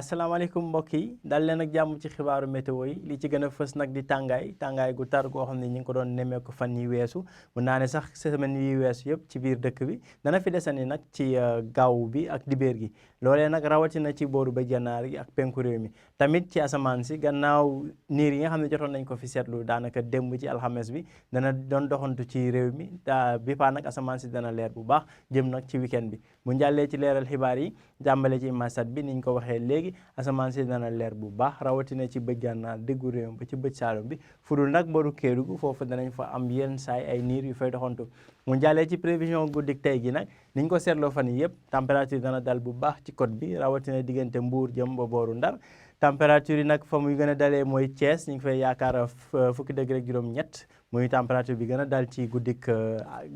asalaamaaleykum mbokk yi dal leen ak jàmm ci xibaaru météo yi li ci gën a fës nag di tàngaay gu tar goo xam ne ñu ngi ko doon nemmeeku fan yi weesu mun naa ne sax semaine yi weesu yëpp ci biir dëkk bi dana fi desani nag ci gaaw bi ak dibéer gi loolee nag rawatina ci booru ba jannaar gi ak penku réew mi tamit ci asamaan si gannaaw niir yi nga xam ne jotoon nañ ko fi seetlu daanaka démb ci alxames bi dana doon doxantu ci réew mi bi paa nag asamaan si dana leer bu baax jëm nag ci weekend bi mu njàllee ci leeral xibaar yi jàmbale ci masat bi niñ ko waxee léegi asamaan si dana leer bu baax rawatina ci bëj gànnaar diggu réew ba ci bëj saalum bi fudul nag boru Kédougou foofu danañ fa am yenn saay ay niir yu fay doxantu mu jàllee ci prévision guddik tey gi nag niñ ko seetloo fan yi yëpp température dana dal bu baax ci côte bi rawatina diggante Mbuur jëm ba booru Ndar température yi nag fa muy gën a dalee mooy Thiès ñu ngi fay yaakaar fukki degré ak juróom-ñett muy température bi gën a dal ci guddik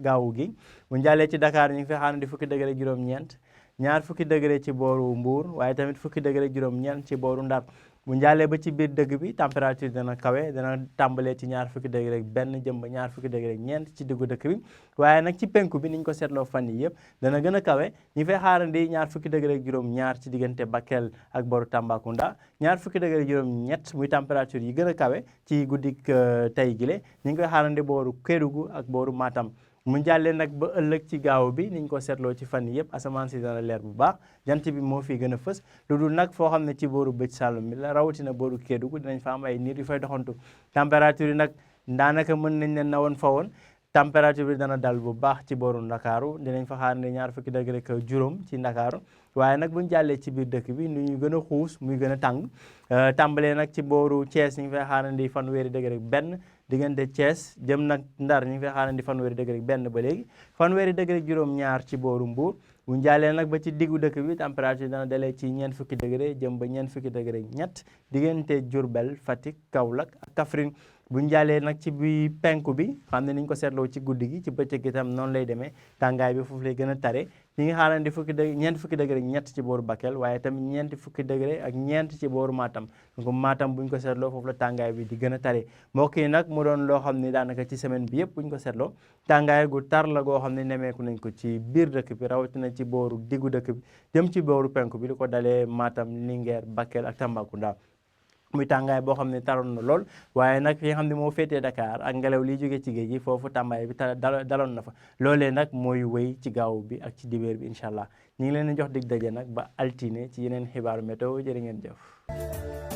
gaawu gi mu jàllee ci Dakar ñu ngi fay xaarandi fukki degré ak juróom-ñeent ñaar fukki degré ci booru Mbuur waaye tamit fukki degré juróom-ñeent ci booru Ndar bu njaalee ba ci biir dëgg bi température dana kawe dana tàmbalee ci ñaar fukki degré benn jëm ba ñaar fukki degré ñeent ci diggu dëkk bi waaye nag ci penku bi niñ ko seetloo fan yi yëpp dana gën a kawe ñi fay xaarandi ñaar fukki degré juróom-ñaar ci diggante Bakel ak booru Tambacounda ñaar fukki degré juróom-ñett muy température yi gën a kawe ci guddik tey gile ñu ngi koy xaarandi booru Kédougou ak booru Matam mu jàllee nag ba ëllëg ci gaaw bi niñ ko seetloo ci fan yii yëpp asamaan si dana leer bu baax jant bi moo fi gën a fës lu dul nag foo xam ne ci booru bëj Saalum bi la rawatina booru Kédougou dinañ fa am ay niir yu fay doxantu température yi nag daanaka mën nañ leen na woon fa woon température bi dana dal bu baax ci booru Ndakaaru dinañ fa xaar ne ñaar fukki degré ak juróom ci Ndakaaru waaye nag buñ jàllee ci biir dëkk bi nu ñu gën a xuus muy gën a tàng tàmbalee nag ci booru Thiès ñu ngi fay xaarandi fanweeri degré benn diggante Thiès jëm nag Ndar ñu ngi fay xaarandi fanweeri degré benn ba léegi fanweeri degré juróom-ñaar ci booru Mbuur bu njaalee nag ba ci diggu dëkk bi température dana dalee ci ñeent fukki degré jëm ba ñeent fukki degré ñett diggante Diourbel Fatick Kaolack ak Kaffrine bu njaalee nag ci bi penku bi xam ne niñ ko seetloo ci guddi gi ci bëccëg gi tam noonu lay demee tàngaay bi foofu lay gën a tare ñi ngi xaarandi ñeent fukki degré ñett ci booru Bakel waaye tamit ñeenti fukki degré ak ñeent ci booru Matam donc Matam buñ ko seetloo foofu la tàngaay bi di gën a tare mbokk yi nag mu doon loo xam ne daanaka ci semaine bi yëpp buñ ko seetloo tàngaay gu tar la goo xam ne nemeeku nañ ko ci biir dëkk bi rawatina ci booru diggu dëkk bi jëm ci booru penku bi li ko dalee Matam Linguère Bakel ak Tambacounda muy tàngaay boo xam ne taroon na lool waaye nag fi nga xam ne moo féetee Dakar ak ngelaw liy jógee ci géej gi foofu tàmbaay bi daloon na fa loolee nag mooy wéy ci gaaw bi ak ci dibéer bi incha allah ñu ngi leen di jox dig daje nag ba altine ci yeneen xibaaru météo jërë ngeen jëf